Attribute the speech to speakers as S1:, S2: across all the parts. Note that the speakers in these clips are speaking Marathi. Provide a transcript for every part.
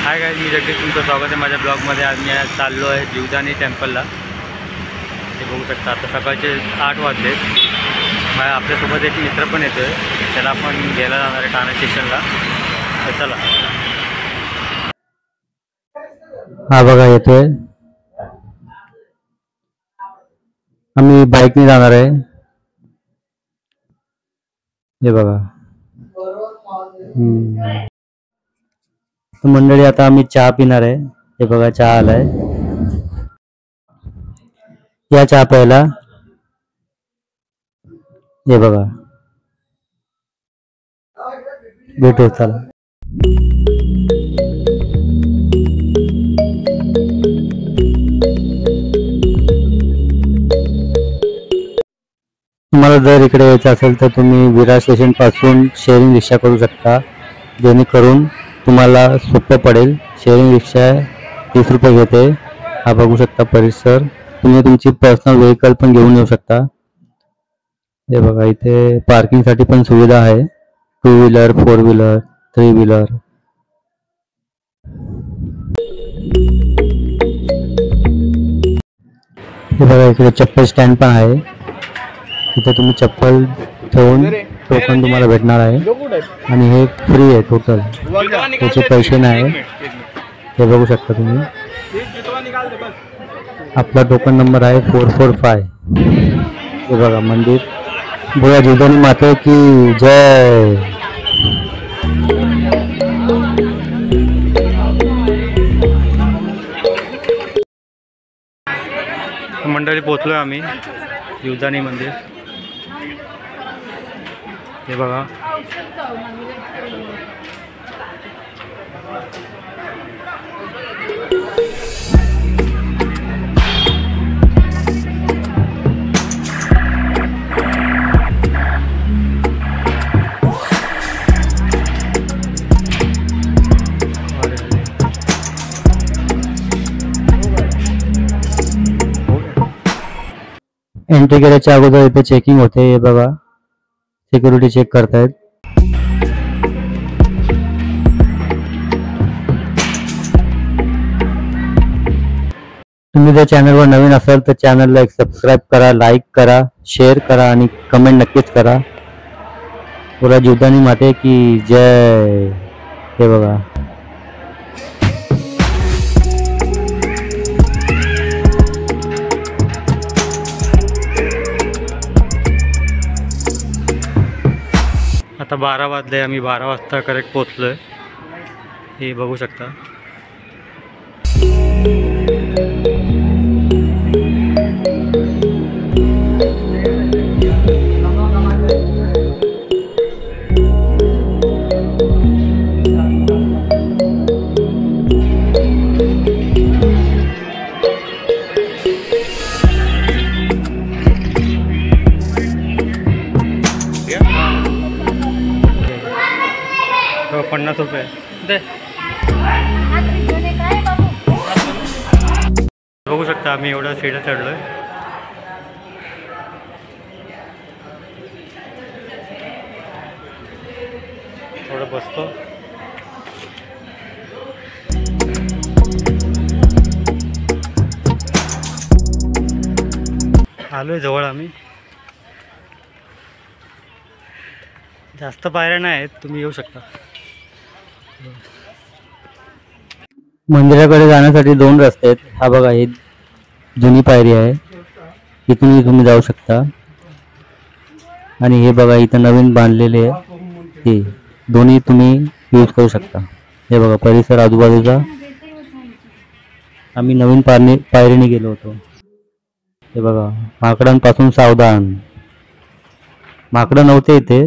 S1: हाय गाइस, मी जगदीश, तुमचं स्वागत आहे माझ्या ब्लॉगमध्ये। आज मी चाललो आहे जीवदानी टेम्पलला। ते बघू शकता आता सकाळचे 8 वाजले। आपल्यासोबत एक मित्र पण येतोय, त्याला आपण घ्यायला जाणार आहे ठाणे स्टेशनला। तर चला।
S2: हा बघा येतोय, आम्ही बाईकने जाणार आहे। हे बघा मंडळी, आता आम्ही चहा पिणार आहे। हे बघा चहा आलाय, या चहा प्यायला। हे बघा भेटू, चला। तुम्हाला जर इकडे यायचं असेल तर तुम्ही विरार स्टेशन पासून शेअरिंग रिक्षा करू शकता, जेणेकरून तुम्हाला सोपं पडेल। शेअरिंग रिक्षा 30 रुपये घेते। हा बघू शकता परिसर, तुम्ही तुमची पर्सनल व्हेकल पण घेऊन येऊ शकता। हे बघा इथे पार्किंगसाठी पण सुविधा आहे, 2 व्हीलर 4 व्हीलर 3 व्हीलर। हे बघा इकडे चप्पल स्टँड पण आहे, इथे तुम्ही चप्पल ठेवून टोकन तुम्हाला भेटणार आहे आणि हे फ्री आहे टोटल, त्याचे पैसे नाही। हे बघू शकता तुम्ही, आपला टोकन नंबर आहे 445। हे बघा मंदिर, बोला जीवदानी माता की जय।
S1: मंडळी पोहोचलोय आम्ही जीवदानी मंदिर। हे बघा
S2: एंट्री केल्याच्या अगोदर इथे चेकिंग होते। हे बघा सिक्युरिटी चेक करतायत। तुम्ही जर चॅनलवर नवीन असाल तर चॅनलला एक सबस्क्राईब करा, लाईक करा, शेअर करा आणि कमेंट नक्कीच करा। बोला जीवदानी माते की जय। हे बघा
S1: आता 12 वाजले, आम्ही 12 वाजता करेक्ट पोहोचलोय। हे बघू शकता। तो 50 रुपये दे। बघू शकता आम्ही एवढा सीडा चढलोय। थोडं बसतो। आलोय जवळ आम्ही, जास्त पायऱ्या नाही आहेत, तुम्ही येऊ शकता।
S2: मंदिराकडे जाण्यासाठी 2 रस्ते आहेत। हा बघा ही जुनी पायरी आहे, इथूनही तुम्ही जाऊ शकता। आणि हे बघा इथं नवीन बांधलेले आहे, हे दोन्ही तुम्ही यूज करू शकता। हे बघा परिसर आजूबाजूचा, आम्ही नवीन पायरीने गेलो होतो। हे बघा माकडांपासून सावधान, माकडं नव्हते इथे।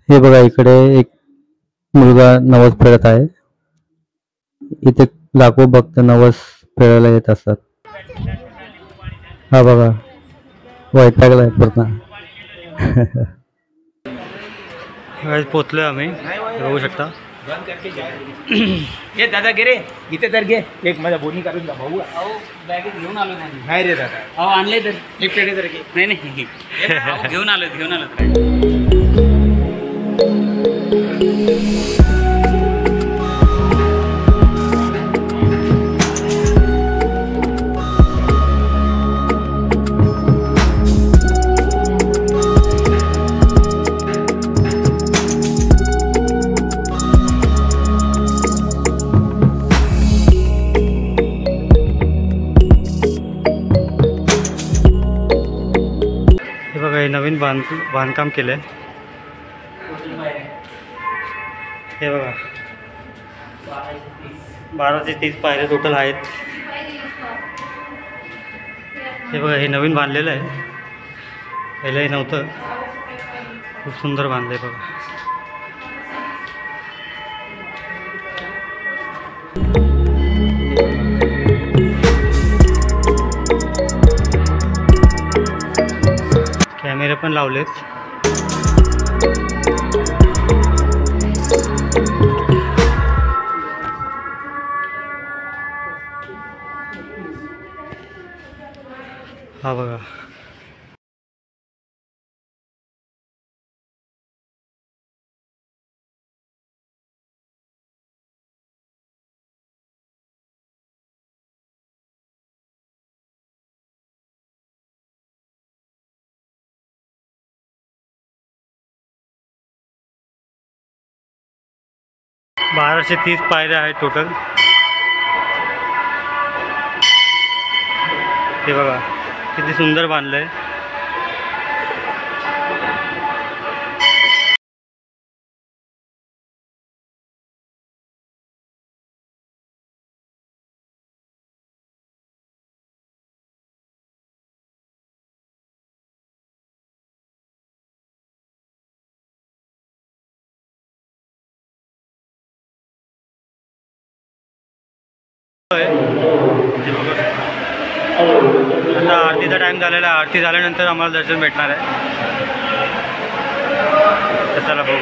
S2: हे बघा इकडे एक मुलगा नवस फेडत आहे. इथे लाखो भक्त नवस फेडायला येत असतात. हा बघा वैतागलाय पूर्ण.
S1: पोचलोय आम्ही, बघू शकता.
S3: ये दादा गे रे इथे तर घे एक माझा बोनी काढून जा भाऊ. बॅग घेऊन आलो नाही रे दादा. अहो आणले तर एक पेढे तर घे. नाही नाही घेऊन आलो
S1: नवीन बांधकाम केलं आहे. हे बघा 12 ते 30 पायऱ्या टोटल आहेत. हे बघा हे नवीन बांधलेलं आहे, पहिलं हे नव्हतं. खूप सुंदर बांधलं आहे बघा. कॅमेरे पण लावलेत. हा बघा बाराशे 30 पायऱ्या आहेत टोटल. हे बघा किती सुंदर बांधलंय. आता आरतीचा टाइम झालेला आहे. आरती झाल्यानंतर आम्हाला दर्शन भेटणार आहे. तर चला भाऊ.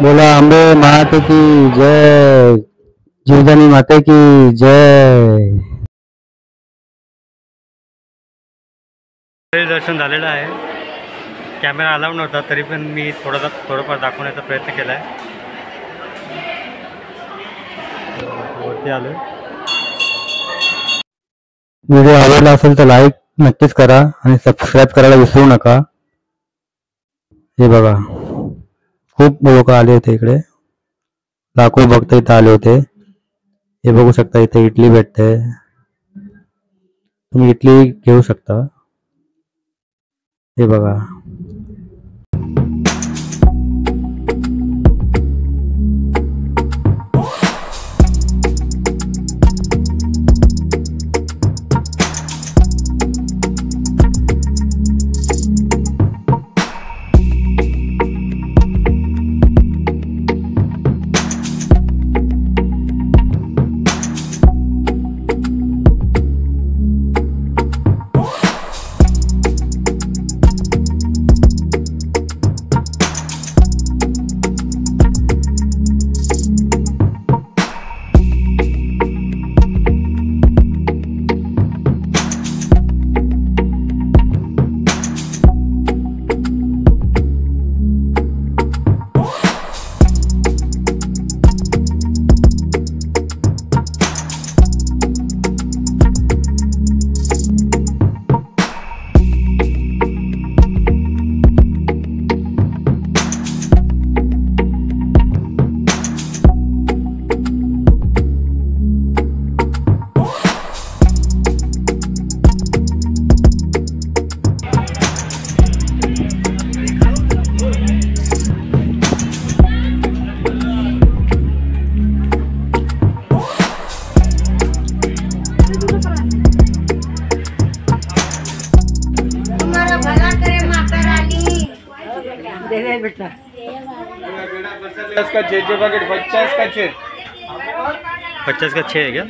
S2: बोला अंबे माते की जय, जीवदानी माते की जय.
S1: दर्शन झालेलं आहे. कॅमेरा अलाउड नव्हता तरी पण मी थोडंफार दाखवण्याचा प्रयत्न केला आहे. वरती आलो.
S2: व्हिडिओ आवडला असेल तर लाईक नक्कीच करा आणि सबस्क्राईब करायला विसरू नका. हे बघा खूप लोक आले होते इकडे, लाखो भक्त इथं आले होते. हे बघू शकता इथे इडली भेटते, तुम्ही इडली घेऊ शकता. हे बघा.
S3: बेटा 50 का 6 पैकेट 50 का 6
S1: 50 का 6 है क्या?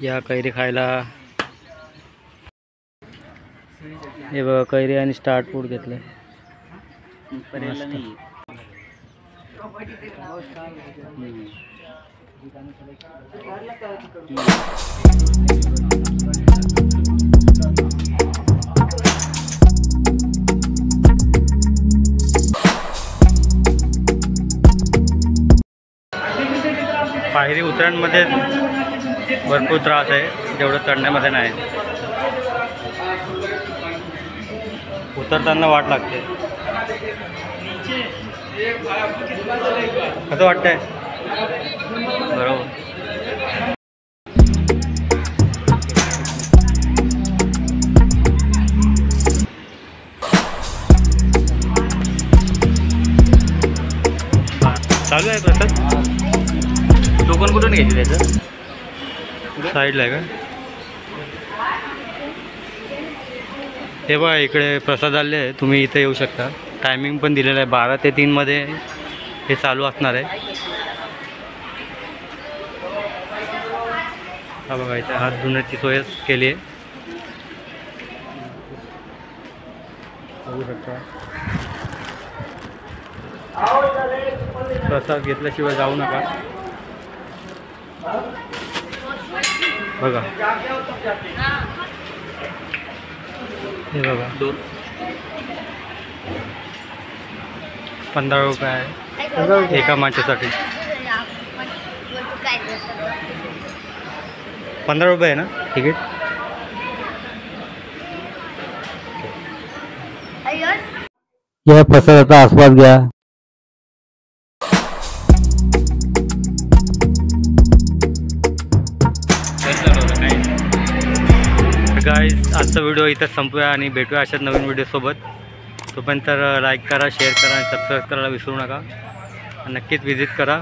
S1: या कैरी खायला. हे बघा कैरी आणि स्टार्ट फूड घेतलं. पायरी उतरण्यामध्ये भरपूर त्रास आहे, जेवढं चढण्यामध्ये नाही. उतरताना वाट लागते. कसं वाटतंय? बरोबर. चालू आहे प्रसाद. टोकन कुठून घ्यायची त्याचं? साईडला आहे का? हे बघा इकडे प्रसाद आले आहे, तुम्ही इथे येऊ शकता. टायमिंग पण दिलेलं आहे 12 ते 3 मध्ये हे चालू असणार आहे. हा बघा इथे हात धुण्याची सोय केली आहे, बघू शकता. प्रसाद घेतल्याशिवाय जाऊ नका. बघा हे बघा 15 रुपये आहे एका माणसासाठी. 15 रुपये आहे ना तिकीट?
S2: या प्रसादाचा आस्वाद घ्या.
S1: गाईज आजचा व्हिडिओ इथं संपूया आणि भेटूया अशाच नवीन व्हिडिओसोबत. तोपर्यंत लाईक करा, शेअर करा आणि सबस्क्राईब करायला विसरू नका. नक्कीच विजिट करा.